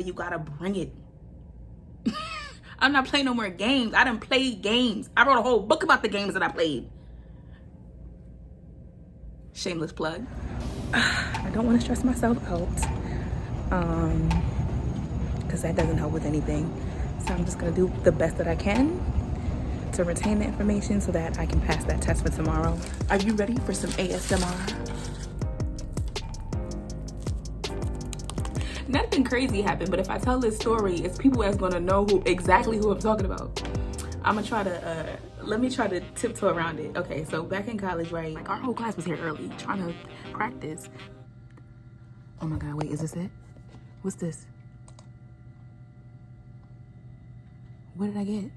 You gotta bring it. I'm not playing no more games. I done played games. I wrote a whole book about the games that I played. Shameless plug. I don't want to stress myself out, because that doesn't help with anything. So I'm just gonna do the best that I can to retain the information so that I can pass that test for tomorrow. Are you ready for some ASMR? Nothing crazy happened, but if I tell this story, it's people that's gonna know exactly who I'm talking about. I'm gonna try to, let me try to tiptoe around it. Okay, so back in college, right? Like our whole class was here early, trying to practice. Oh my God, wait, is this it? What's this? What did I get?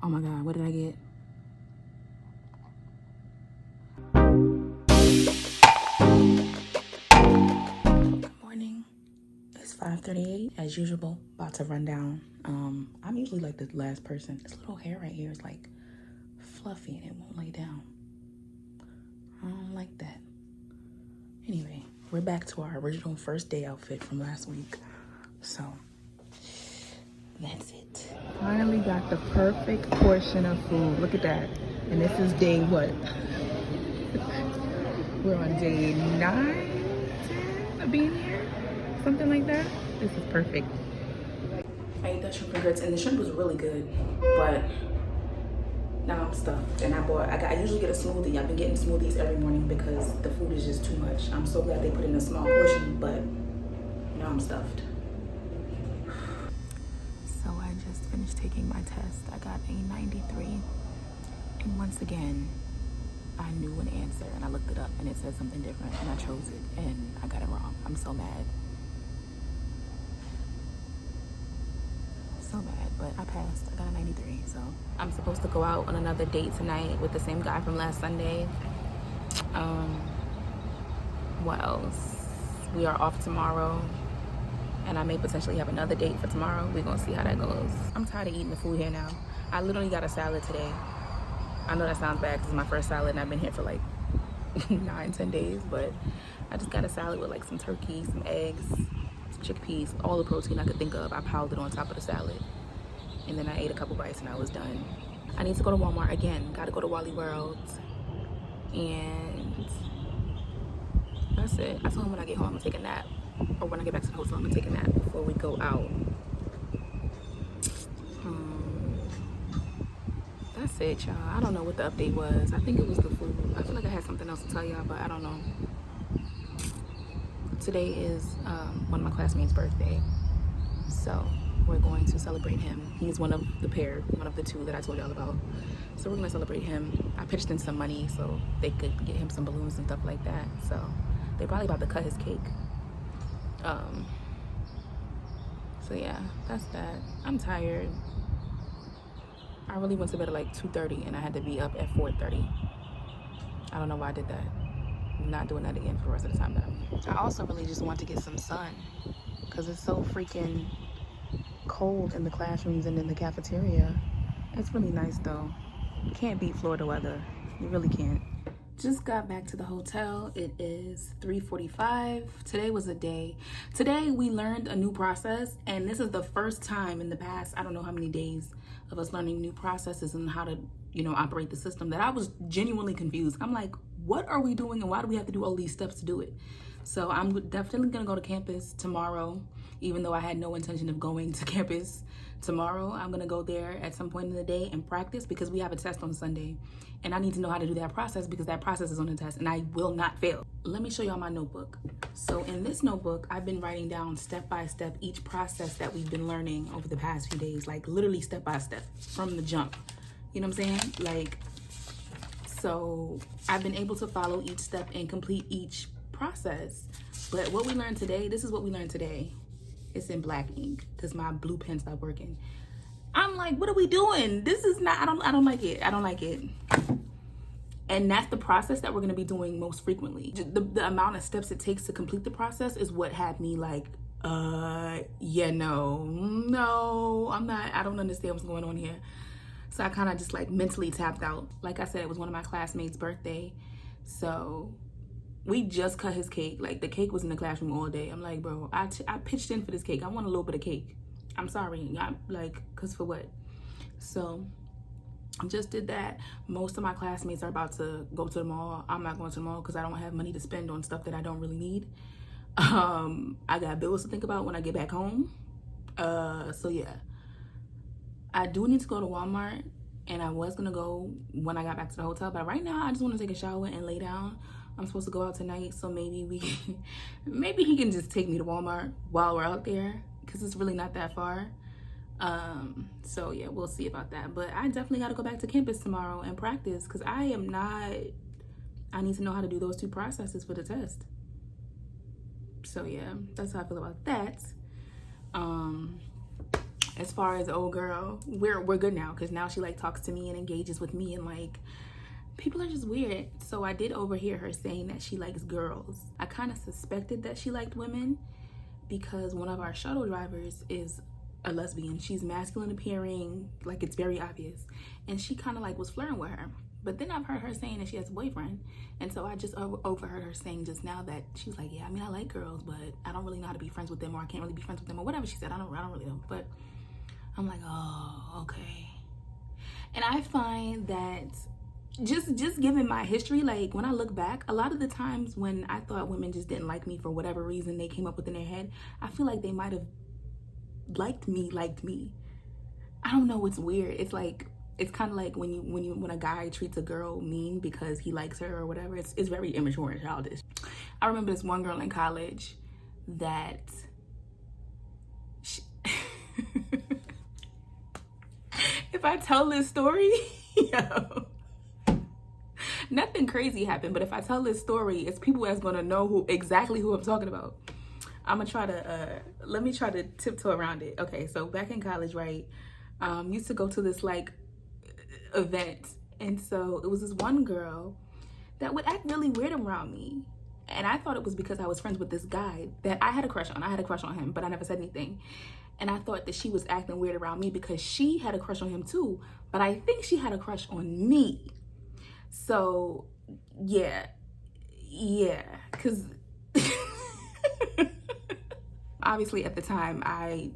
Oh my God, what did I get? Good morning. It's 5:38 as usual, about to run down. I'm usually like the last person. This little hair right here is like fluffy and it won't lay down. I don't like that. Anyway, we're back to our original first day outfit from last week. So that's it. Finally got the perfect portion of food. Look at that. And this is day what? We're on day 9, 10 of being here. Something like that. This is perfect. I ate that shrimp and grits and the shrimp was really good, but now I'm stuffed. And I usually get a smoothie. I've been getting smoothies every morning because the food is just too much. I'm so glad they put in a small portion, but now I'm stuffed. So I just finished taking my test. I got a 93. And once again, I knew an answer and I looked it up and it said something different and I chose it and I got it wrong. I'm so mad. So mad, but I passed. I got a 93. So I'm supposed to go out on another date tonight with the same guy from last Sunday. What else? We are off tomorrow and I may potentially have another date for tomorrow. We're gonna see how that goes. I'm tired of eating the food here now. I literally got a salad today. I know that sounds bad because it's my first salad and I've been here for like 9-10 days, but I just got a salad with like some turkey, some eggs, some chickpeas, all the protein I could think of. I piled it on top of the salad and then I ate a couple bites and I was done. I need to go to Walmart again. Gotta go to Wally World and that's it. I told him when I get home I'm gonna take a nap, or when I get back to the hotel I'm gonna take a nap before we go out. That's it, y'all. I don't know what the update was. I think it was the food. I feel like I had something else to tell y'all, but I don't know. Today is one of my classmates' birthday, so we're going to celebrate him. He's one of the pair, one of the two that I told y'all about. So we're gonna celebrate him. I pitched in some money so they could get him some balloons and stuff like that. So they're probably about to cut his cake. So yeah, that's that. I'm tired. I really went to bed at like 2:30 and I had to be up at 4:30. I don't know why I did that. I'm not doing that again for the rest of the time that I'm here. I also really just want to get some sun because it's so freaking cold in the classrooms and in the cafeteria. It's really nice though. You can't beat Florida weather. You really can't. Just got back to the hotel. It is 3:45. Today was a day. Today we learned a new process, and this is the first time in the past, I don't know how many days, of us learning new processes and how to, operate the system that I was genuinely confused. I'm like, what are we doing and why do we have to do all these steps to do it? So I'm definitely gonna go to campus tomorrow, even though I had no intention of going to campus tomorrow. I'm gonna go there at some point in the day and practice because we have a test on Sunday and I need to know how to do that process because that process is on the test and I will not fail. Let me show y'all my notebook. So in this notebook, I've been writing down step by step each process that we've been learning over the past few days, like literally step by step from the jump. You know what I'm saying? Like, so I've been able to follow each step and complete each process. But what we learned today, this is what we learned today. It's in black ink because my blue pen stopped working. I'm like, what are we doing? This is not, I don't like it. I don't like it. And that's the process that we're gonna be doing most frequently. The amount of steps it takes to complete the process is what had me like, yeah, no, I'm not, I don't understand what's going on here. So I kind of just like mentally tapped out. Like I said, it was one of my classmates' birthday. So We just cut his cake. Like, the cake was in the classroom all day. I'm like, bro, I pitched in for this cake. I want a little bit of cake. I'm sorry. I'm like, cause for what? So I just did that. Most of my classmates are about to go to the mall. I'm not going to the mall because I don't have money to spend on stuff that I don't really need. I got bills to think about when I get back home. So yeah, I do need to go to Walmart, and I was gonna go when I got back to the hotel, but right now I just want to take a shower and lay down. I'm supposed to go out tonight, so maybe maybe he can just take me to Walmart while we're out there, because it's really not that far. So yeah, we'll see about that. But I definitely got to go back to campus tomorrow and practice, because I need to know how to do those 2 processes for the test. So yeah, that's how I feel about that. As far as old girl, we're good now, because now she like talks to me and engages with me, and like, people are just weird. So I did overhear her saying that she likes girls. I kind of suspected that she liked women because one of our shuttle drivers is a lesbian. She's masculine appearing, like it's very obvious, and she kind of like was flirting with her. But then I've heard her saying that she has a boyfriend, and so I just overheard her saying just now that she's like, yeah, I mean, I like girls, but I don't really know how to be friends with them, or I can't really be friends with them, or whatever she said. I don't really know. But I'm like, oh, okay. And I find that just given my history, like when I look back, a lot of the times when I thought women just didn't like me for whatever reason they came up with in their head, I feel like they might have liked me. I don't know, it's weird. It's like, it's kind of like when a guy treats a girl mean because he likes her or whatever. It's very immature and childish. I remember this one girl in college that if I tell this story, yo, nothing crazy happened, but if I tell this story, it's people that's gonna know exactly who I'm talking about. I'm gonna try to let me try to tiptoe around it. Okay, so back in college, right, used to go to this like event, and so it was this one girl that would act really weird around me, and I thought it was because I was friends with this guy that I had a crush on. I had a crush on him, but I never said anything. And I thought that she was acting weird around me because she had a crush on him too, but I think she had a crush on me. So yeah, because obviously at the time I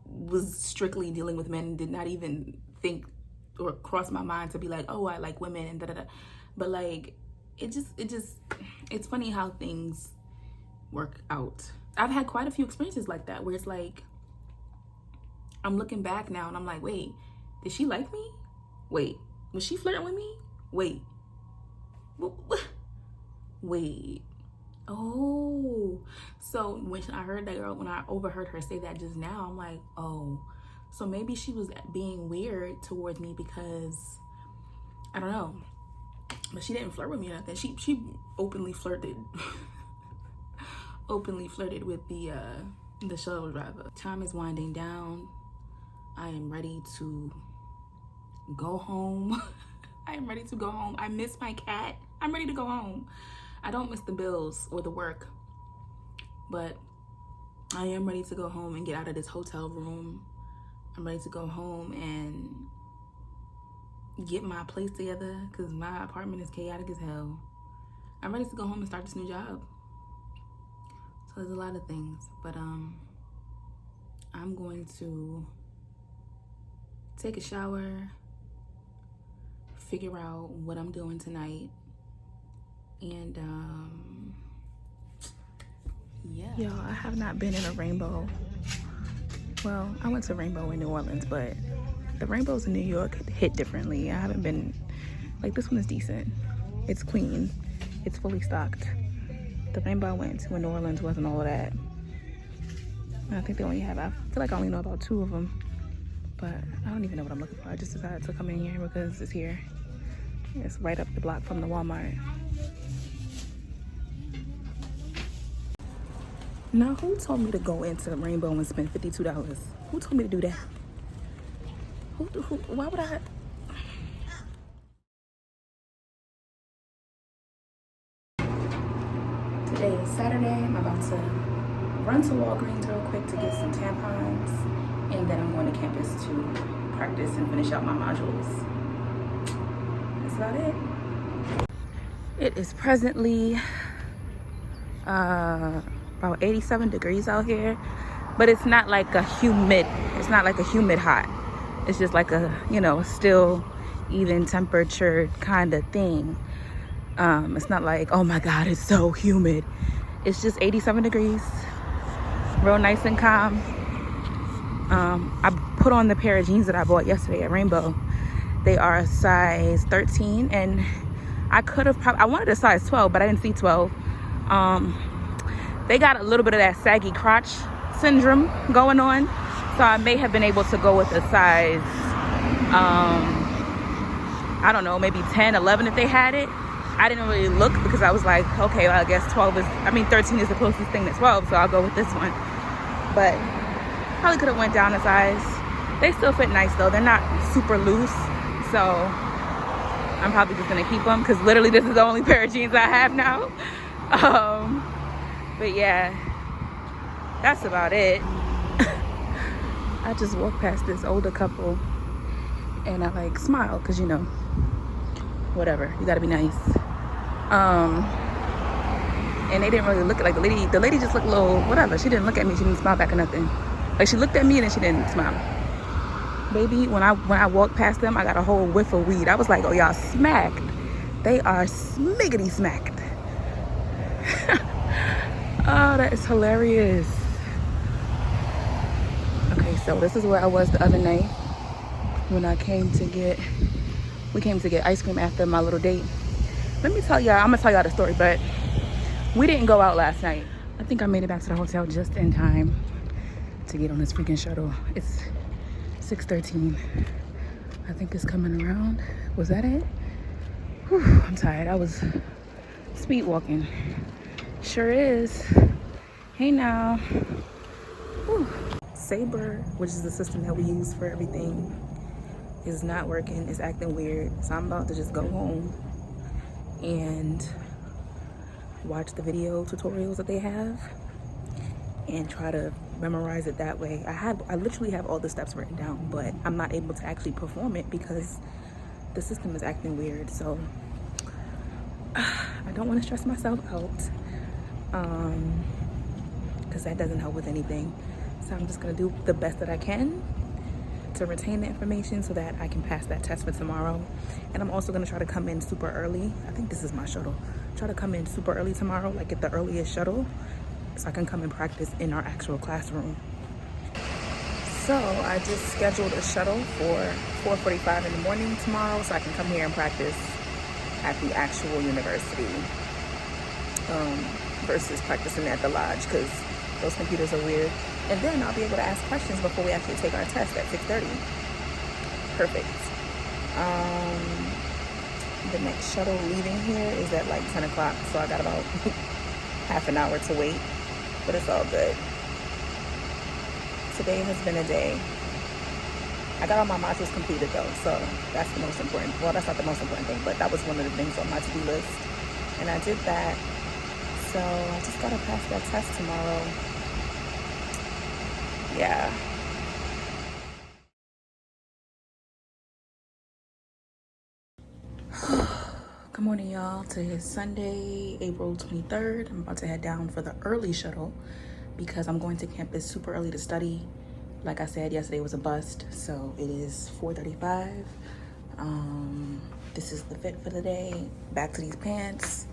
was strictly dealing with men, did not even think or cross my mind to be like, oh, I like women and da-da-da. But like, it's funny how things work out. I've had quite a few experiences like that where it's like, I'm looking back now and I'm like, wait, did she like me? Wait, was she flirting with me? Wait. Wait. Oh. So when I heard that girl, when I overheard her say that just now, I'm like, oh, so maybe she was being weird towards me because, I don't know, but she didn't flirt with me or nothing. She openly flirted. Openly flirted with the shuttle driver. Time is winding down. I am ready to go home. I am ready to go home. I miss my cat. I'm ready to go home. I don't miss the bills or the work, but I am ready to go home and get out of this hotel room. I'm ready to go home and get my place together because my apartment is chaotic as hell. I'm ready to go home and start this new job. So there's a lot of things, but I'm going to take a shower, figure out what I'm doing tonight, and yeah. Yo, I have not been in a rainbow. Well, I went to Rainbow in New Orleans, but the rainbows in New York hit differently. I haven't been, like, this one is decent. It's clean. It's fully stocked. The rainbow I went to in New Orleans wasn't all of that. I think they only have, I feel like I only know about 2 of them, but I don't even know what I'm looking for. I just decided to come in here because it's here. It's right up the block from the Walmart. Now, who told me to go into the Rainbow and spend $52? Who told me to do that? Why would I? Today is Saturday. I'm about to run to Walgreens real quick to get some tampons, and then I'm going to campus to practice and finish out my modules. That's about it. It is presently about 87 degrees out here, but it's not like a humid hot. It's just like a, you know, still even temperature kind of thing. It's not like, oh my God, it's so humid. It's just 87 degrees, real nice and calm. I put on the pair of jeans that I bought yesterday at Rainbow. They are a size 13, and I could have I wanted a size 12, but I didn't see 12. They got a little bit of that saggy crotch syndrome going on, so I may have been able to go with a size, I don't know, maybe 10, 11 if they had it. I didn't really look because I was like, okay, well, I guess 13 is the closest thing to 12, so I'll go with this one. But probably could have went down a size. They still fit nice though. They're not super loose, so I'm probably just gonna keep them because literally this is the only pair of jeans I have now. But yeah, that's about it. I just walked past this older couple and I like smile because, you know, whatever, you gotta be nice. And they didn't really look like the lady just looked a little whatever. She didn't look at me, she didn't smile back or nothing. Like, she looked at me and then she didn't smile. Baby, when I walked past them, I got a whole whiff of weed. I was like, oh, y'all smacked. They are smiggity smacked. Oh, that is hilarious. Okay, so this is where I was the other night when we came to get ice cream after my little date. Let me tell y'all, I'm gonna tell y'all the story, but we didn't go out last night. I think I made it back to the hotel just in time to get on this freaking shuttle. It's 6:13. I think it's coming around. Was that it? Whew, I'm tired. I was speed walking. Sure is. Hey now. Whew. Sabre, which is the system that we use for everything, is not working. It's acting weird. So I'm about to just go home and watch the video tutorials that they have and try to memorize it that way. I literally have all the steps written down, but I'm not able to actually perform it because the system is acting weird. So I don't want to stress myself out because that doesn't help with anything. So I'm just gonna do the best that I can to retain the information so that I can pass that test for tomorrow. And I'm also gonna try to come in super early. I think this is my shuttle. Try to come in super early tomorrow, like get the earliest shuttle, so I can come and practice in our actual classroom. So I just scheduled a shuttle for 4:45 in the morning tomorrow so I can come here and practice at the actual university versus practicing at the lodge because those computers are weird. And then I'll be able to ask questions before we actually take our test at 6:30. Perfect. The next shuttle leaving here is at like 10 o'clock, so I got about half an hour to wait, but it's all good. Today has been a day. I got all my modules completed though, so that's the most important. Well, that's not the most important thing, but that was one of the things on my to-do list. And I did that. So I just gotta pass that test tomorrow. Yeah. Good morning, y'all. Today is Sunday, April 23rd. I'm about to head down for the early shuttle because I'm going to campus super early to study. Like I said, yesterday was a bust, so it is 4:35. This is the fit for the day. Back to these pants,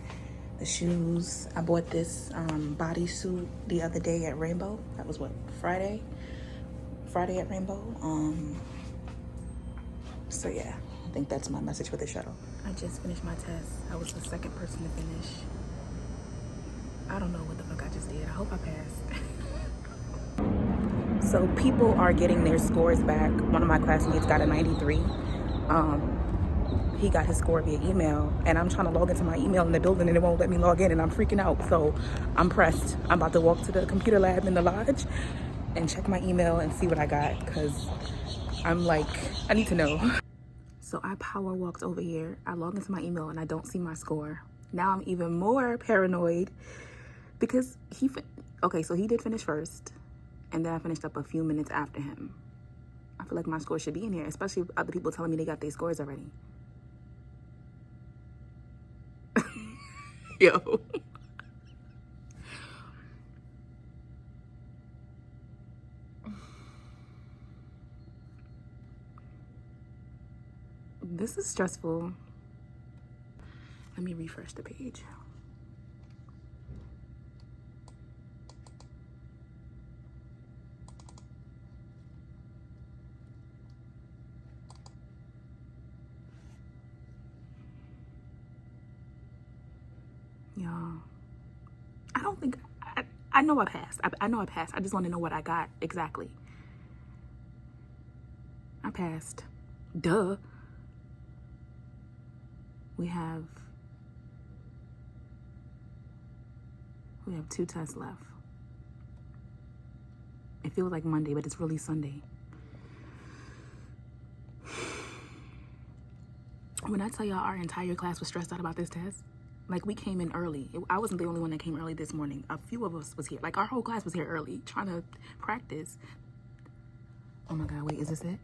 the shoes. I bought this bodysuit the other day at Rainbow. That was what, Friday at Rainbow. So yeah, I think that's my message for the shuttle. I just finished my test. I was the second person to finish. I don't know what the fuck I just did. I hope I passed. So people are getting their scores back. One of my classmates got a 93. He got his score via email, and I'm trying to log into my email in the building and it won't let me log in, and I'm freaking out. So I'm pressed. I'm about to walk to the computer lab in the lodge and check my email and see what I got, because I'm like, I need to know. So I power walked over here. I log into my email and I don't see my score. Now I'm even more paranoid because so he did finish first, and then I finished up a few minutes after him. I feel like my score should be in here, especially with other people telling me they got their scores already. Yo. This is stressful. Let me refresh the page. Y'all, I don't think, I know I passed. I know I passed. I just want to know what I got exactly. I passed. Duh. We have 2 tests left. It feels like Monday, but it's really Sunday. When I tell y'all our entire class was stressed out about this test, like we came in early. I wasn't the only one that came early this morning. A few of us was here. Like our whole class was here early trying to practice. Oh my God, wait, is this it?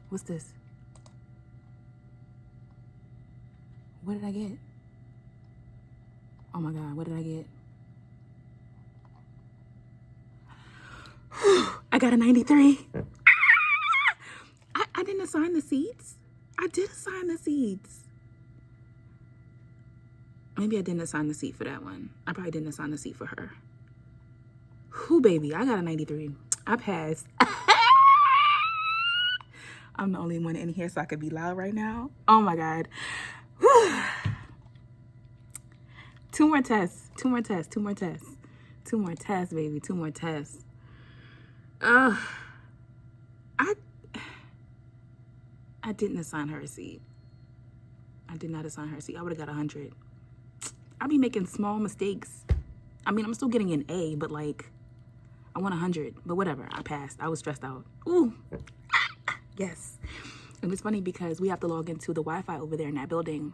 What's this? What did I get? Oh my God, what did I get? I got a 93. I didn't assign the seats. I did assign the seats. Maybe I didn't assign the seat for that one. I probably didn't assign the seat for her. Whew, baby, I got a 93. I passed. I'm the only one in here, so I could be loud right now. Oh my God. Whew. 2 more tests. 2 more tests. 2 more tests. 2 more tests, baby. 2 more tests. I didn't assign her a seat. I did not assign her a seat. I would have got 100. I be making small mistakes. I mean, I'm still getting an A, but like, I want 100. But whatever, I passed. I was stressed out. Ooh, yes. And it's funny because we have to log into the Wi-Fi over there in that building.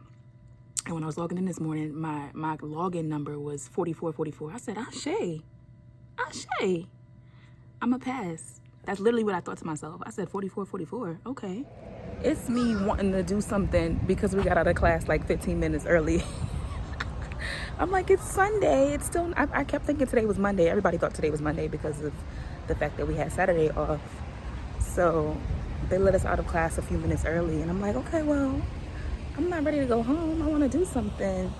And when I was logging in this morning, my login number was 4444. I said, Ashe, I'm a pass. That's literally what I thought to myself. I said 4444. Okay. It's me wanting to do something because we got out of class like 15 minutes early. I'm like, it's Sunday. It's still, I kept thinking today was Monday. Everybody thought today was Monday because of the fact that we had Saturday off. So they let us out of class a few minutes early. And I'm like, okay, well, I'm not ready to go home. I want to do something.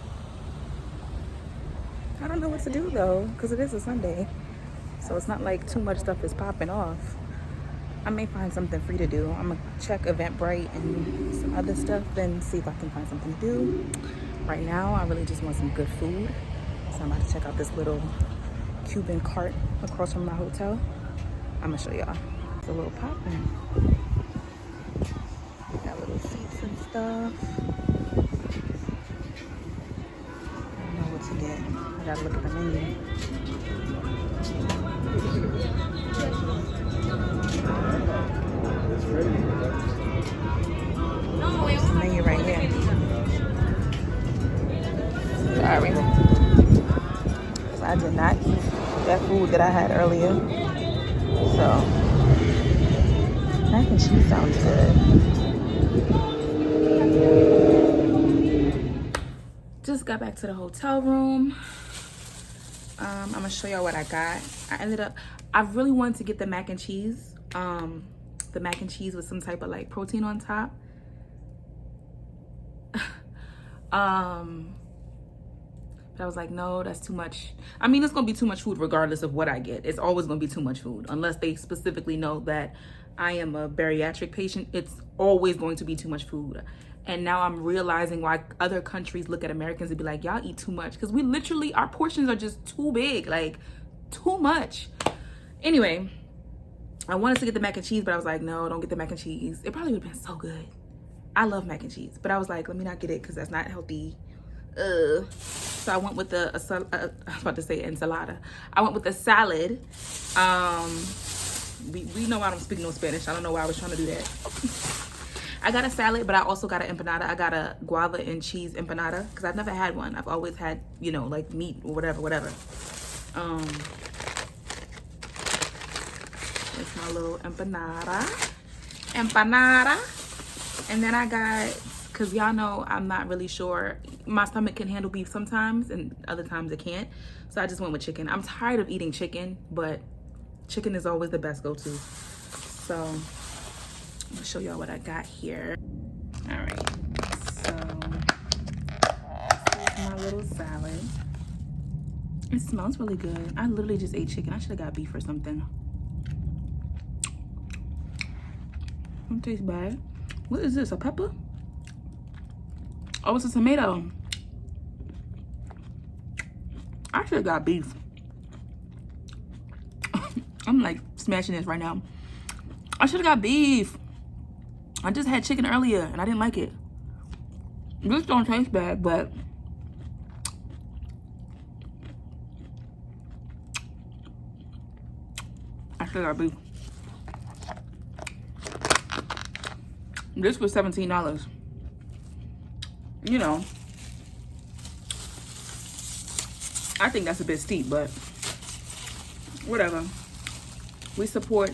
I don't know what to do though, because it is a Sunday. So it's not like too much stuff is popping off. I may find something free to do. I'm gonna check Eventbrite and some other stuff and see if I can find something to do. Right now, I really just want some good food. So I'm about to check out this little Cuban cart across from my hotel. I'm gonna show y'all. It's a little popping. Got little seats and stuff. I don't know what to get. I gotta look at the menu. This is the menu right here. Sorry. I did not eat that food that I had earlier. So, mac and cheese sounds good. Just got back to the hotel room. I'm gonna show y'all what I got. I really wanted to get the mac and cheese. The mac and cheese with some type of like protein on top. But I was like, no, that's too much. I mean, it's gonna be too much food regardless of what I get. It's always gonna be too much food unless they specifically know that I am a bariatric patient. It's always going to be too much food. And now I'm realizing why other countries look at Americans and be like, y'all eat too much. Because we literally, our portions are just too big, like too much. Anyway, I wanted to get the mac and cheese, but I was like, no, don't get the mac and cheese. It probably would have been so good. I love mac and cheese, but I was like, let me not get it because that's not healthy. So I went with I was about to say ensalada. I went with the salad. We know I don't speak no Spanish. I don't know why I was trying to do that. I got a salad, but I also got an empanada. I got a guava and cheese empanada because I've never had one. I've always had, you know, like meat or whatever. It's my little empanada. And then I got, because y'all know I'm not really sure. My stomach can handle beef sometimes and other times it can't. So I just went with chicken. I'm tired of eating chicken, but chicken is always the best go-to. So I'm gonna show y'all what I got here. All right. salad. It smells really good. I literally just ate chicken. I should have got beef or something. It tastes bad. What is this, a pepper? Oh, it's a tomato. I should have got beef. I'm like smashing this right now. I should have got beef. I just had chicken earlier and I didn't like it. This don't taste bad, but I should have got beef. This was $17. You know, I think that's a bit steep, but whatever. We support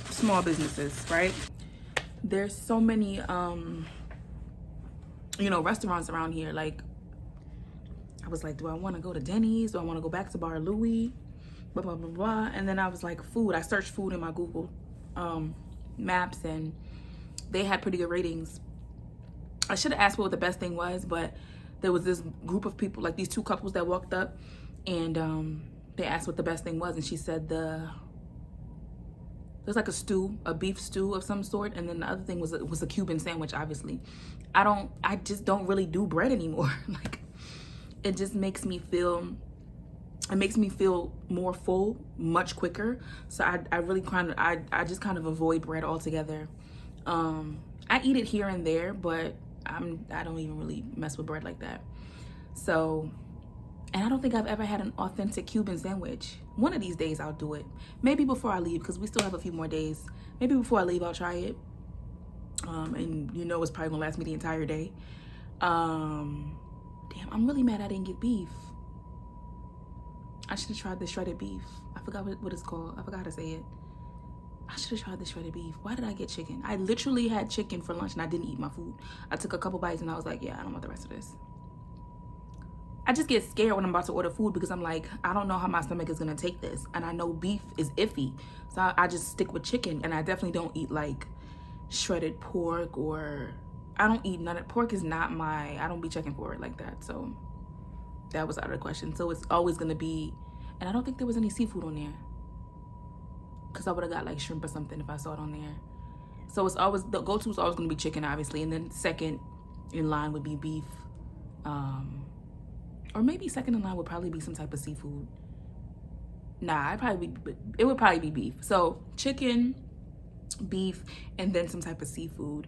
small businesses, right? There's so many you know, restaurants around here. Like, I was like, do I want to go to Denny's? Do I want to go back to Bar Louie? Blah blah blah blah. And then I was like, food. I searched food in my Google maps, and they had pretty good ratings. I should have asked what the best thing was, but there was this group of people, like these two couples that walked up, and they asked what the best thing was, and she said there's like a stew, a beef stew of some sort, and then the other thing was a Cuban sandwich. Obviously, I just don't really do bread anymore. Like, it just makes me feel. It makes me feel more full much quicker. So I really I just kind of avoid bread altogether. I eat it here and there, but I don't even really mess with bread like that. So, and I don't think I've ever had an authentic Cuban sandwich. One of these days I'll do it. Maybe before I leave, because we still have a few more days. Maybe before I leave I'll try it. And you know it's probably gonna last me the entire day. Damn, I'm really mad I didn't get beef. I should have tried the shredded beef. I forgot what it's called. I forgot how to say it. I should have tried the shredded beef. Why did I get chicken? I literally had chicken for lunch and I didn't eat my food. I took a couple bites and I was like, yeah, I don't want the rest of this. I just get scared when I'm about to order food because I'm like, I don't know how my stomach is going to take this. And I know beef is iffy. So I just stick with chicken. And I definitely don't eat like shredded pork, or I don't eat none of pork. Is not I don't be checking for it like that. So that was out of the question. So it's always going to be, and I don't think there was any seafood on there, because I would have got like shrimp or something if I saw it on there. So it's always, the go-to is always going to be chicken, obviously. And then second in line would be beef. Or maybe second in line would probably be some type of seafood. Nah, it would probably be beef. So chicken, beef, and then some type of seafood.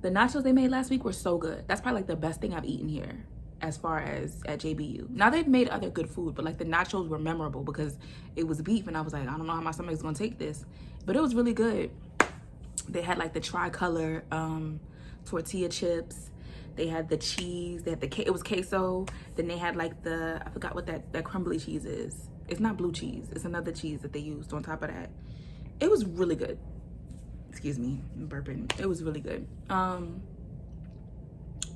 The nachos they made last week were so good. That's probably like the best thing I've eaten here as far as at JBU. Now they've made other good food, but like the nachos were memorable because it was beef, and I was like, I don't know how my stomach's gonna take this, but it was really good. They had like the tricolor tortilla chips. They had the cheese. They had it was queso. Then they had like I forgot what that crumbly cheese is. It's not blue cheese. It's another cheese that they used on top of that. It was really good. Excuse me, I'm burping. It was really good.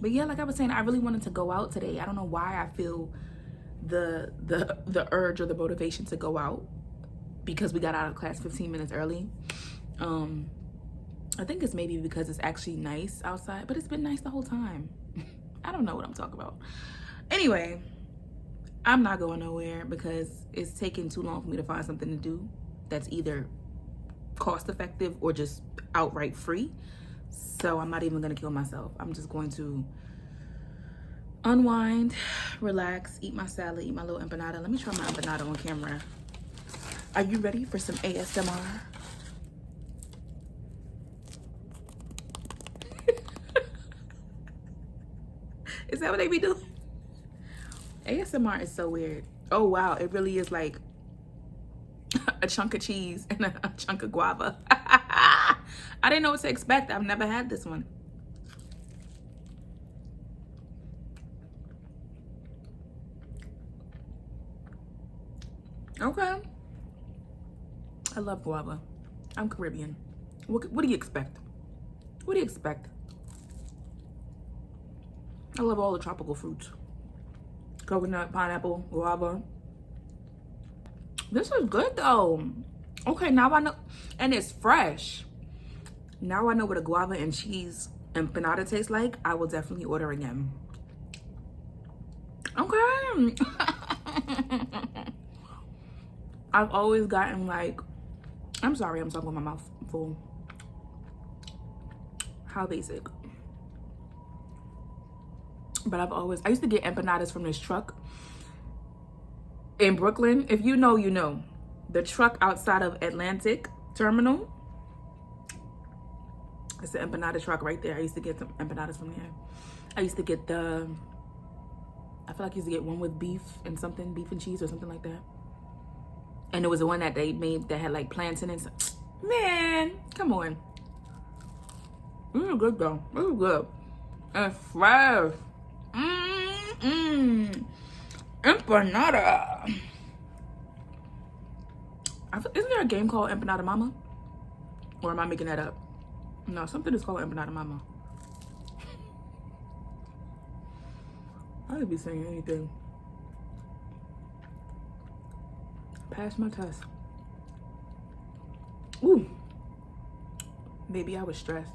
But yeah, like I was saying, I really wanted to go out today. I don't know why I feel the urge or the motivation to go out, because we got out of class 15 minutes early. I think it's maybe because it's actually nice outside, but it's been nice the whole time. I don't know what I'm talking about. Anyway, I'm not going nowhere because it's taking too long for me to find something to do that's either cost effective or just outright free. So I'm not even gonna kill myself. I'm just going to unwind, relax, eat my salad, eat my little empanada. Let me try my empanada on camera. Are you ready for some ASMR? Is that what they be doing? ASMR is so weird. Oh wow, it really is like a chunk of cheese and a chunk of guava. I didn't know what to expect. I've never had this one. Okay. I love guava. I'm Caribbean. What do you expect? What do you expect? I love all the tropical fruits. Coconut, pineapple, guava. This is good though. Okay, now I know, and it's fresh. Now I know what a guava and cheese empanada tastes like, I will definitely order again. Okay. I've always gotten like, I'm sorry, I'm talking with my mouth full. How basic. But I used to get empanadas from this truck in Brooklyn. If you know, you know. The truck outside of Atlantic Terminal. It's the empanada truck right there. I used to get some empanadas from there. I used to get I feel like I used to get one with beef and cheese or something like that. And it was the one that they made that had like plantain and stuff. Man, come on. This is good though. This is good. And fresh. Empanada. Isn't there a game called Empanada Mama? Or am I making that up? No, something is called Empanada Mama. I could be saying anything. Pass my test. Ooh. Baby, I was stressed.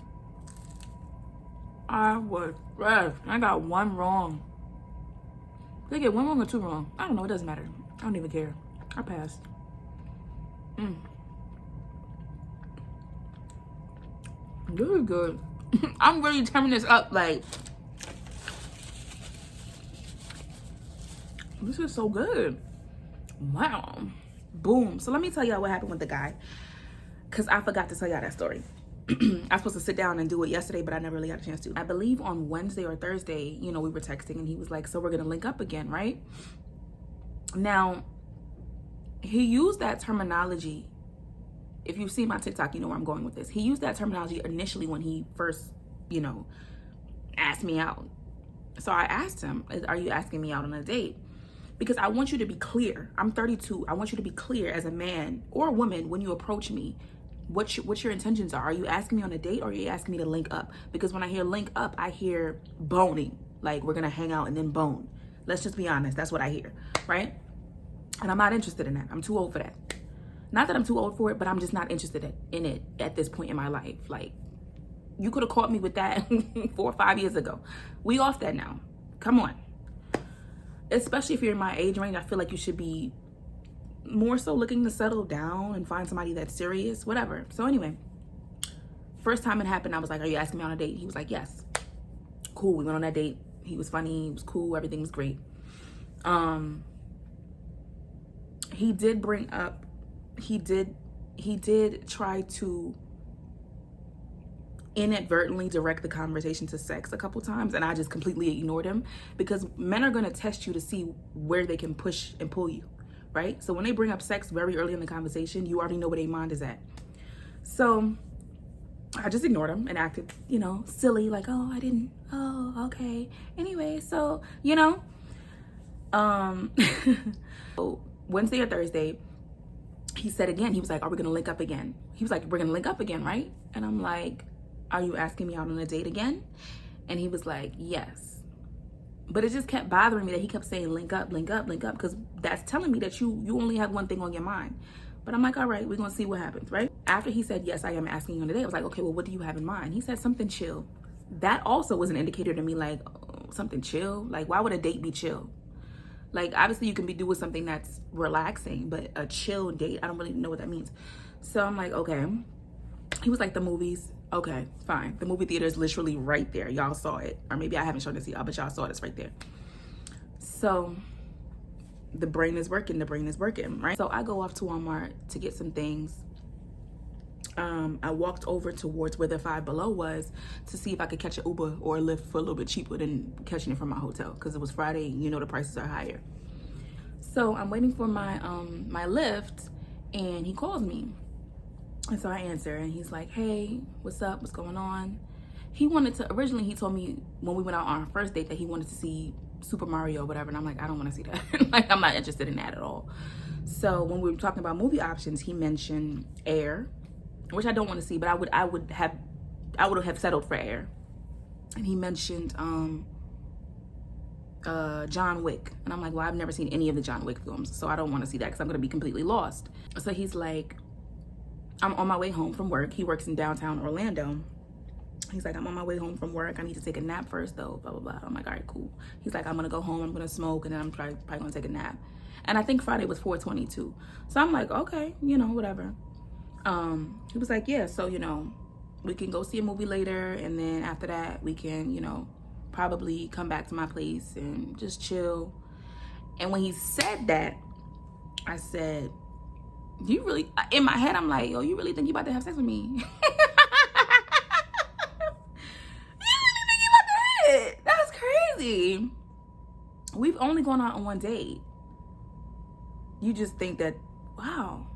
I was stressed. I got one wrong. Did I get one wrong or two wrong? I don't know. It doesn't matter. I don't even care. I passed. This is good. I'm really tearing this up. Like, this is so good. Wow. Boom. So let me tell y'all what happened with the guy, because I forgot to tell y'all that story. I was supposed to sit down and do it yesterday, but I never really got a chance to. I believe on Wednesday or Thursday, you know, we were texting and he was like, so we're gonna link up again, right? Now, he used that terminology. If you see my TikTok, you know where I'm going with this. He used that terminology initially when he first, you know, asked me out. So I asked him, are you asking me out on a date? Because I want you to be clear. I'm 32. I want you to be clear as a man or a woman when you approach me. What your intentions are. Are you asking me on a date or are you asking me to link up? Because when I hear link up, I hear boning. Like, we're gonna hang out and then bone. Let's just be honest. That's what I hear, right? And I'm not interested in that. I'm too old for that. Not that I'm too old for it, but I'm just not interested in it at this point in my life. Like, you could have caught me with that 4 or 5 years ago. We off that now. Come on. Especially if you're in my age range, I feel like you should be more so looking to settle down and find somebody that's serious, whatever. So anyway, first time it happened, I was like, are you asking me on a date? He was like, yes. Cool, we went on that date. He was funny, he was cool, everything was great. He did bring up, he did try to inadvertently direct the conversation to sex a couple times, and I just completely ignored him, because men are gonna test you to see where they can push and pull you, right? So when they bring up sex very early in the conversation, you already know where their mind is at. So I just ignored him and acted, you know, silly, like, oh, I didn't, oh, okay. Anyway, so, you know, Wednesday or Thursday, he said again, he was like, are we gonna link up again? He was like, we're gonna link up again, right? And I'm like, are you asking me out on a date again? And he was like, yes. But it just kept bothering me that he kept saying link up, link up, link up, because that's telling me that you only have one thing on your mind. But I'm like, all right, we're gonna see what happens, right? After he said, yes, I am asking you on a date, I was like, okay, well, what do you have in mind? He said something chill. That also was an indicator to me, like, oh, something chill? Like, why would a date be chill? Like, obviously you can be doing something that's relaxing, but a chill date, I don't really know what that means. So I'm like, okay. He was like, the movies. Okay, fine. The movie theater is literally right there. Y'all saw it. Or maybe I haven't shown it to y'all, but y'all saw it. It's right there. So the brain is working, right? So I go off to Walmart to get some things. I walked over towards where the Five Below was to see if I could catch an Uber or a Lyft for a little bit cheaper than catching it from my hotel, because it was Friday and you know the prices are higher. So I'm waiting for my my Lyft, and he calls me. And so I answer, and he's like, hey, what's up? What's going on? Originally he told me when we went out on our first date that he wanted to see Super Mario or whatever. And I'm like, I don't want to see that. Like, I'm not interested in that at all. So when we were talking about movie options, he mentioned Air, which I don't want to see, but I would have settled for Air. And he mentioned John Wick. And I'm like, well, I've never seen any of the John Wick films, so I don't want to see that because I'm going to be completely lost. So he's like, I'm on my way home from work. He works in downtown Orlando. He's like, I'm on my way home from work. I need to take a nap first though, blah, blah, blah. I'm like, all right, cool. He's like, I'm gonna go home, I'm gonna smoke, and then I'm probably gonna take a nap. And I think Friday was 4/22. So I'm like, okay, whatever. He was like, yeah, so, we can go see a movie later, and then after that, we can, probably come back to my place and just chill. And when he said that, I said, you really, in my head, I'm like, yo, you really think you about to have sex with me? You really think you about to hit? That's crazy. We've only gone out on one date. You just think that, wow.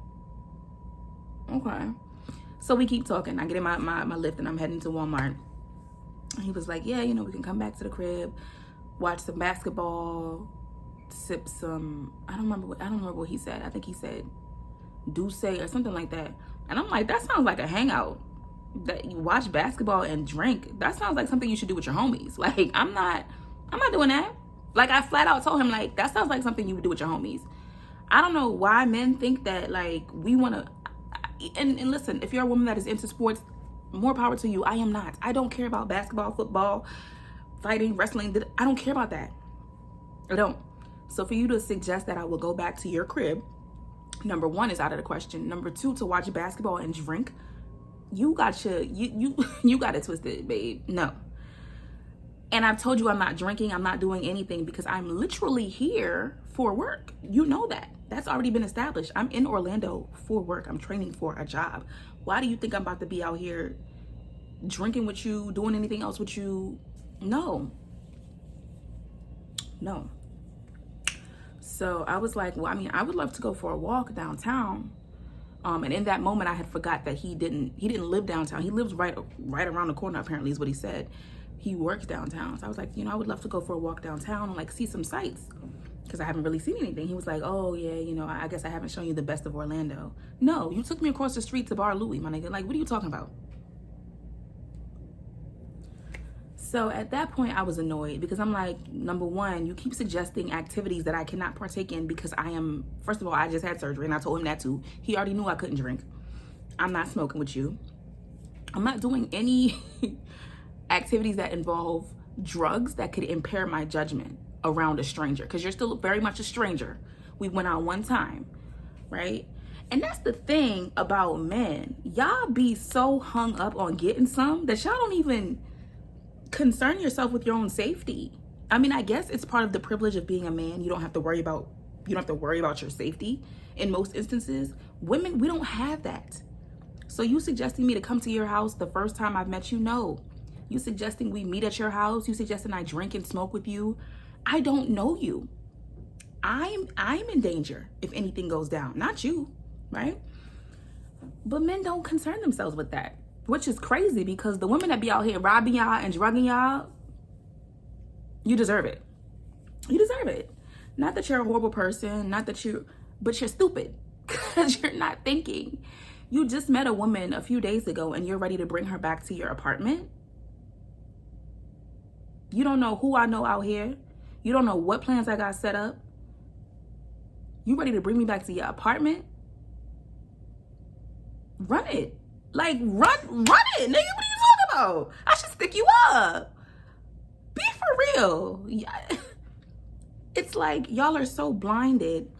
Okay. So we keep talking. I get in my Lyft and I'm heading to Walmart. He was like, yeah, we can come back to the crib, watch some basketball, sip some, I don't remember what he said. I think he said Douce or something like that. And I'm like, that sounds like a hangout. That you watch basketball and drink. That sounds like something you should do with your homies. Like, I'm not doing that. Like, I flat out told him, like, that sounds like something you would do with your homies. I don't know why men think that, like, we want to, and listen, if you're a woman that is into sports, more power to you. I am not. I don't care about basketball, football, fighting, wrestling. I don't care about that. I don't. So for you to suggest that I will go back to your crib, number one, is out of the question. Number two, to watch basketball and drink, you got it twisted, babe. No. And I've told you I'm not drinking. I'm not doing anything because I'm literally here for work. You know that. That's already been established. I'm in Orlando for work. I'm training for a job. Why do you think I'm about to be out here drinking with you, doing anything else with you? No. So I was like, well, I mean, I would love to go for a walk downtown. And in that moment, I had forgot that he didn't live downtown. He lives right around the corner, apparently, is what he said. He works downtown. So I was like, I would love to go for a walk downtown and like see some sights because I haven't really seen anything. He was like, oh yeah, I guess I haven't shown you the best of Orlando. No, you took me across the street to Bar Louie, my nigga. Like, what are you talking about? So at that point, I was annoyed because I'm like, number one, you keep suggesting activities that I cannot partake in because I am, first of all, I just had surgery and I told him that too. He already knew I couldn't drink. I'm not smoking with you. I'm not doing any activities that involve drugs that could impair my judgment around a stranger because you're still very much a stranger. We went out one time, right? And that's the thing about men. Y'all be so hung up on getting some that y'all don't even concern yourself with your own safety. I mean, I guess it's part of the privilege of being a man. You don't have to worry about your safety in most instances. Women, we don't have that. So you suggesting me to come to your house the first time I've met you? No. You suggesting we meet at your house? You suggesting I drink and smoke with you? I don't know you. I'm in danger if anything goes down, not you, right? But men don't concern themselves with that, which is crazy because the women that be out here robbing y'all and drugging y'all, you deserve it. You deserve it. Not that you're a horrible person, but you're stupid because you're not thinking. You just met a woman a few days ago and you're ready to bring her back to your apartment. You don't know who I know out here. You don't know what plans I got set up. You ready to bring me back to your apartment? Run it. Like, run it. Nigga, what are you talking about? I should stick you up. Be for real. It's like y'all are so blinded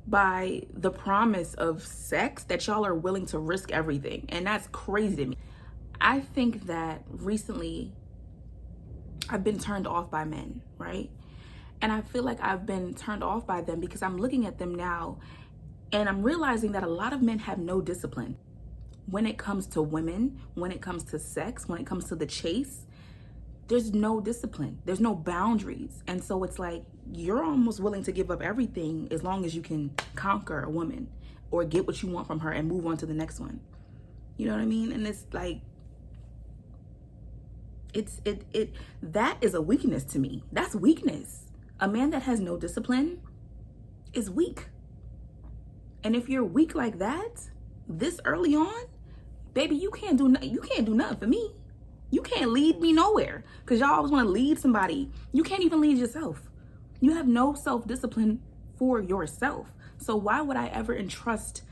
by the promise of sex that y'all are willing to risk everything. And that's crazy to me. I think that recently I've been turned off by men, right? And I feel like I've been turned off by them because I'm looking at them now and I'm realizing that a lot of men have no discipline when it comes to women, when it comes to sex, when it comes to the chase. There's no discipline. There's no boundaries. And so it's like you're almost willing to give up everything as long as you can conquer a woman or get what you want from her and move on to the next one. You know what I mean? And it's like, that is a weakness to me. That's weakness. A man that has no discipline is weak. And if you're weak like that, this early on, baby, you can't do nothing for me. You can't lead me nowhere because y'all always want to lead somebody. You can't even lead yourself. You have no self-discipline for yourself. So why would I ever entrust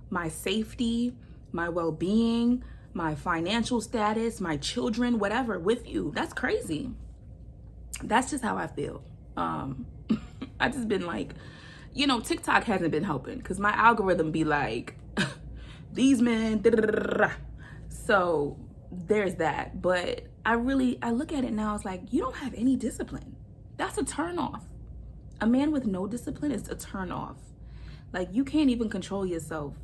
my safety, my well-being, my financial status, my children, whatever, with you. That's crazy. That's just how I feel. I just been like, you know, TikTok hasn't been helping because my algorithm be like, these men, da, da, da, da, da. So there's that. But I look at it now, it's like, you don't have any discipline. That's a turn off. A man with no discipline is a turn off. Like, you can't even control yourself.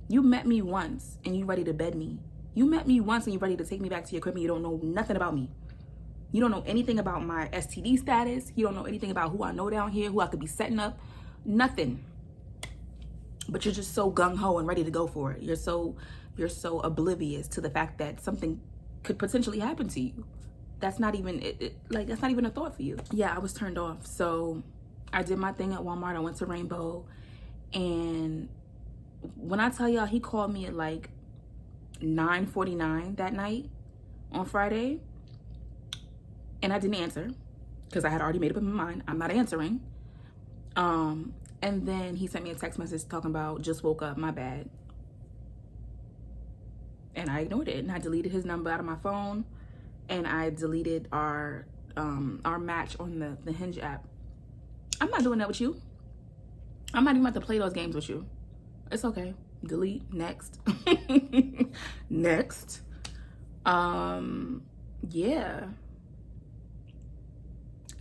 You met me once and you ready to bed me. You met me once and you ready to take me back to your crib and you don't know nothing about me. You don't know anything about my STD status. You don't know anything about who I know down here, who I could be setting up. Nothing. But you're just so gung-ho and ready to go for it. You're so oblivious to the fact that something could potentially happen to you. That's not even that's not even a thought for you. Yeah, I was turned off. So I did my thing at Walmart. I went to Rainbow, and when I tell y'all, he called me at like 9:49 that night on Friday, and I didn't answer because I had already made up in my mind I'm not answering. And then he sent me a text message talking about, just woke up, my bad. And I ignored it, and I deleted his number out of my phone, and I deleted our match on the Hinge app. I'm not doing that with you. I'm not even about to play those games with you. It's okay. Delete. Next. Next. Yeah.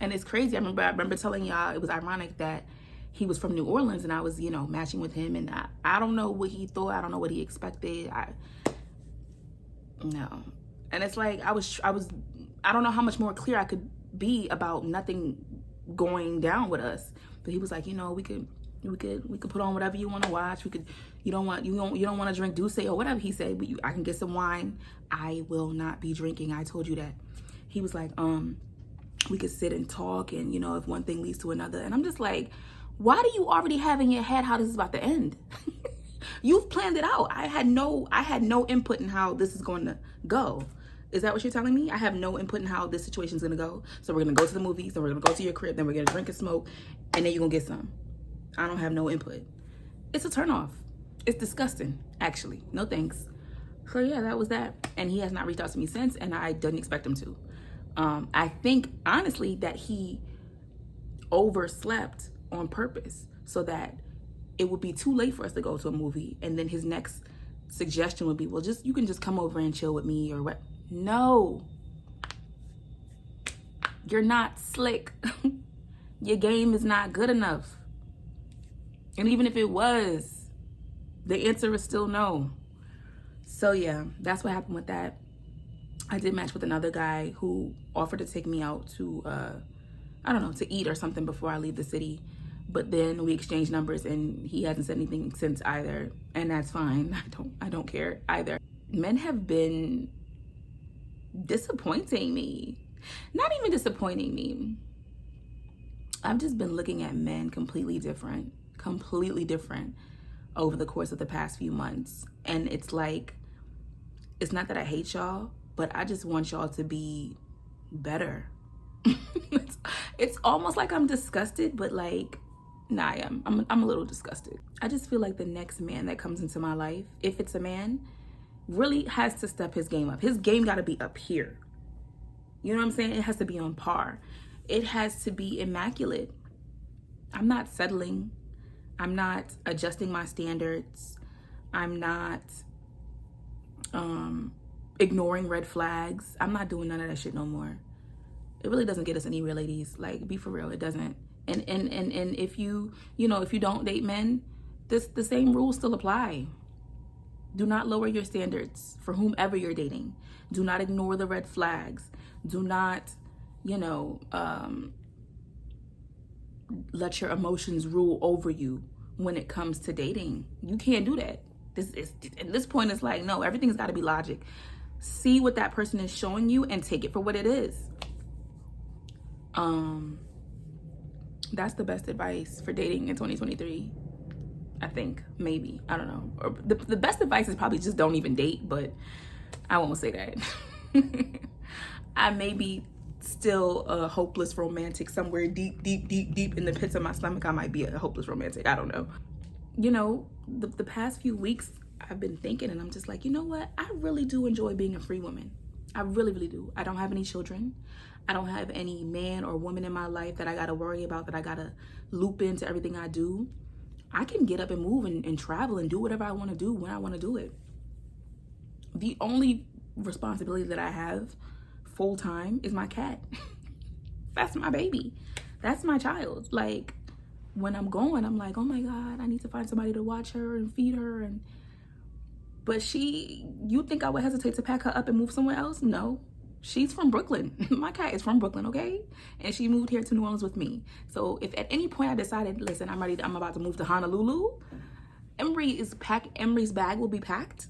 And it's crazy. I remember telling y'all it was ironic that he was from New Orleans and I was, you know, matching with him, and I don't know what he thought. I don't know what he expected. No. And it's like I don't know how much more clear I could be about nothing going down with us. But he was like, you know, we could put on whatever you want to watch. You don't want to drink Douce or whatever he said, but I can get some wine. I will not be drinking. I told you that. He was like, we could sit and talk, and you know, if one thing leads to another. And I'm just like, why do you already have in your head how this is about to end? You've planned it out. I had no input in how this is going to go. Is that what you're telling me? I have no input in how this situation is going to go. So we're going to go to the movies, then we're going to go to your crib, then we're going to drink and smoke, and then you're going to get some. I don't have no input. It's a turnoff. It's disgusting, actually. No thanks. So yeah, that was that. And he has not reached out to me since, and I didn't expect him to. I think, honestly, that he overslept on purpose so that it would be too late for us to go to a movie, and then his next suggestion would be, well, you can just come over and chill with me or what. No, you're not slick. Your game is not good enough. And even if it was, the answer is still no. So yeah, that's what happened with that. I did match with another guy who offered to take me out to I don't know, to eat or something before I leave the city. But then we exchanged numbers and he hasn't said anything since either. And that's fine. I don't care either. Men have been disappointing me. Not even disappointing me. I've just been looking at men completely different over the course of the past few months. And it's like, it's not that I hate y'all, but I just want y'all to be better. It's almost like I'm disgusted, but like, nah, I'm a little disgusted. I just feel like the next man that comes into my life, if it's a man, really has to step his game up. His game got to be up here. You know what I'm saying? It has to be on par. It has to be immaculate. I'm not settling. I'm not adjusting my standards. I'm not ignoring red flags. I'm not doing none of that shit no more. It really doesn't get us anywhere, ladies. Like, be for real, it doesn't. And if you don't date men, the same rules still apply. Do not lower your standards for whomever you're dating. Do not ignore the red flags. Do not, let your emotions rule over you when it comes to dating. You can't do that. At this point, it's like, no, everything's got to be logic. See what that person is showing you and take it for what it is. That's the best advice for dating in 2023. I think, maybe, I don't know. Or the best advice is probably just don't even date, but I won't say that. I may be still a hopeless romantic somewhere deep in the pits of my stomach. I might be a hopeless romantic. I don't know. The past few weeks I've been thinking, and I'm just like, you know what? I really do enjoy being a free woman. I really, really do. I don't have any children. I don't have any man or woman in my life that I got to worry about, that I got to loop into everything I do. I can get up and move and travel and do whatever I want to do when I want to do it. The only responsibility that I have full time is my cat. That's my baby. That's my child. Like, when I'm going, I'm like, oh my God, I need to find somebody to watch her and feed her. But you think I would hesitate to pack her up and move somewhere else? No. She's from Brooklyn. My cat is from Brooklyn, okay? And she moved here to New Orleans with me. So if at any point I decided, listen, I'm about to move to Honolulu, Emery's bag will be packed,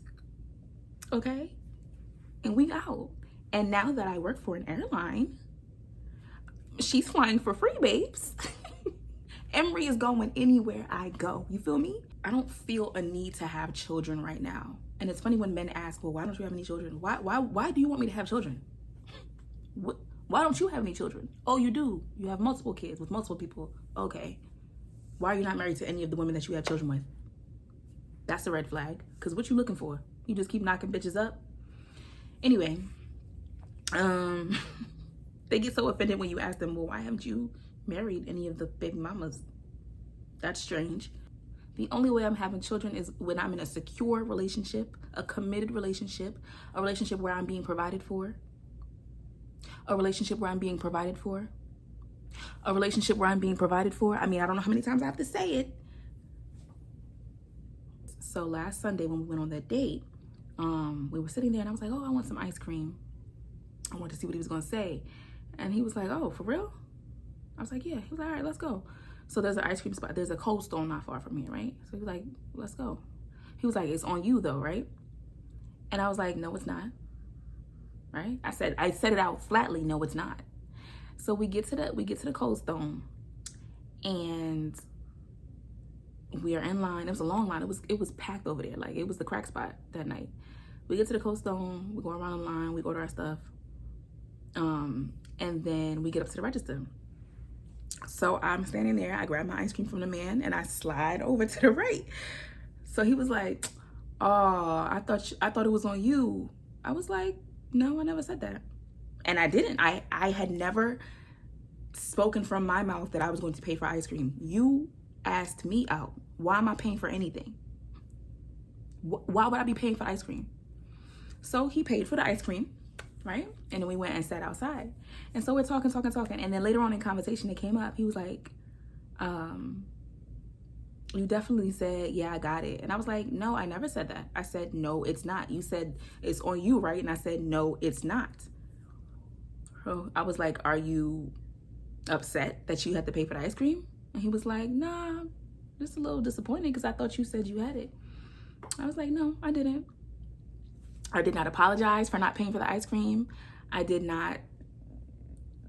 okay? And we out. And now that I work for an airline, she's flying for free, babes. Emery is going anywhere I go. You feel me? I don't feel a need to have children right now. And it's funny when men ask, well, why don't you have any children? Why do you want me to have children? Why don't you have any children? Oh, you do. You have multiple kids with multiple people. Okay. Why are you not married to any of the women that you have children with? That's a red flag. Because what you looking for? You just keep knocking bitches up? Anyway, they get so offended when you ask them, well, why haven't you married any of the baby mamas? That's strange. The only way I'm having children is when I'm in a secure relationship, a committed relationship, a relationship where I'm being provided for, a relationship where I'm being provided for, a relationship where I'm being provided for. I mean, I don't know how many times I have to say it. So last Sunday when we went on that date, we were sitting there and I was like, oh, I want some ice cream. I wanted to see what he was going to say. And he was like, oh, for real? I was like, yeah. He was like, all right, let's go. So there's an ice cream spot. There's a Cold Stone not far from here, right? So he was like, let's go. He was like, it's on you though, right? And I was like, no, it's not. Right? I said it out flatly, no, it's not. So we get to the Cold Stone and we are in line. It was a long line. It was packed over there. Like, it was the crack spot that night. We get to the Cold Stone, we go around the line, we order our stuff. And then we get up to the register. So I'm standing there, I grab my ice cream from the man and I slide over to the right. So he was like, oh, I thought it was on you. I was like, no, I never said that. And I didn't. I had never spoken from my mouth that I was going to pay for ice cream. You asked me out. Why am I paying for anything? Why would I be paying for ice cream? So he paid for the ice cream, right? And then we went and sat outside. And so we're talking. And then later on in conversation, it came up. He was like, you definitely said, yeah, I got it. And I was like, no, I never said that. I said, no, it's not. You said it's on you, right? And I said, no, it's not. So I was like, are you upset that you had to pay for the ice cream? And he was like, nah, just a little disappointed because I thought you said you had it. I was like, no, I didn't. I did not apologize for not paying for the ice cream. I did not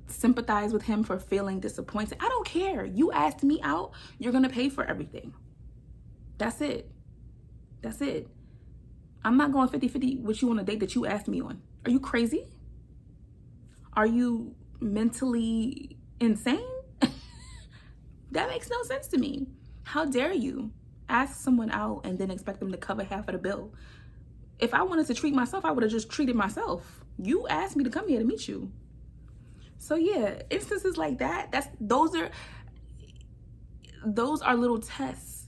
sympathize with him for feeling disappointed. I don't care. You asked me out. You're going to pay for everything. That's it. That's it. I'm not going 50-50 with you on a date that you asked me on. Are you crazy? Are you mentally insane? That makes no sense to me. How dare you ask someone out and then expect them to cover half of the bill? If I wanted to treat myself, I would have just treated myself. You asked me to come here to meet you. So yeah, instances like that, those are little tests,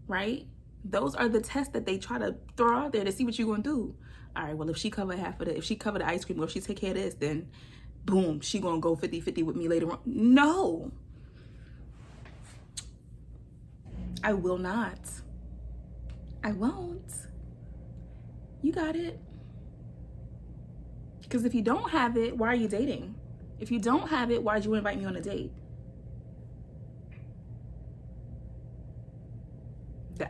right? Those are the tests that they try to throw out there to see what you're gonna do. All right, well, if she cover the ice cream, or if she take care of this, then boom, she gonna go 50-50 with me later on. No, I will not. I won't. You got it. Because if you don't have it, why are you dating? If you don't have it, why'd you invite me on a date?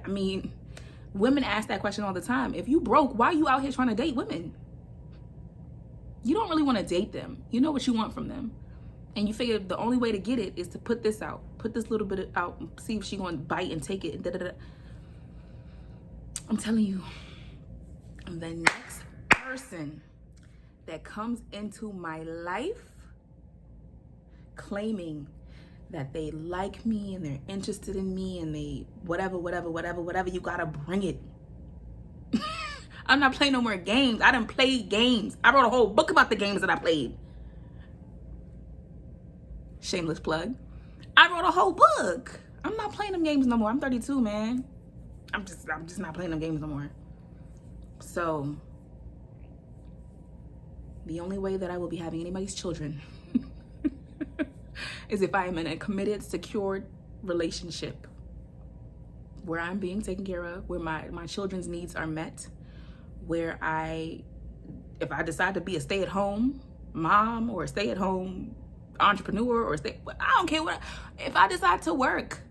I mean, women ask that question all the time. If you broke, why are you out here trying to date women? You don't really want to date them. You know what you want from them. And you figure the only way to get it is to put this out. Put this little bit out, see if she's going to bite and take it. And da-da-da. I'm telling you, the next person that comes into my life claiming that they like me and they're interested in me and they whatever, you gotta bring it. I'm not playing no more games. I done played games. I wrote a whole book about the games that I played. Shameless plug. I wrote a whole book. I'm not playing them games no more. I'm 32, man. I'm just not playing them games no more. So the only way that I will be having anybody's children is if I am in a committed, secured relationship where I'm being taken care of, where my children's needs are met, where if I decide to be a stay-at-home mom or a stay-at-home entrepreneur or I don't care what, if I decide to work,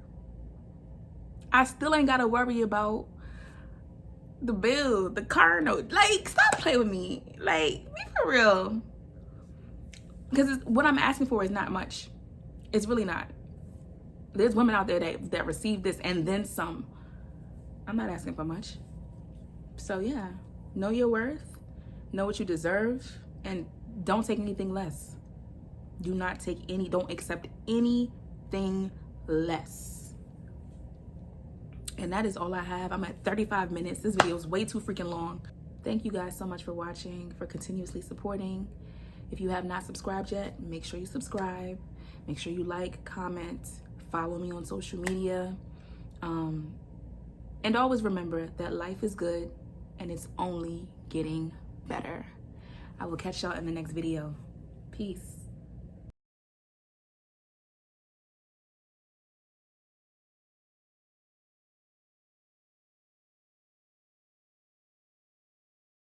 I still ain't gotta worry about the bill, the car note. Like, stop playing with me. Like, be for real. Because what I'm asking for is not much. It's really not. There's women out there that receive this and then some. I'm not asking for much. So yeah, know your worth, know what you deserve, and don't take anything less. Do not don't accept anything less. And that is all I have. I'm at 35 minutes. This video is way too freaking long. Thank you guys so much for watching, for continuously supporting. If you have not subscribed yet, make sure you subscribe. Make sure you like, comment, follow me on social media. And always remember that life is good and it's only getting better. I will catch y'all in the next video. Peace.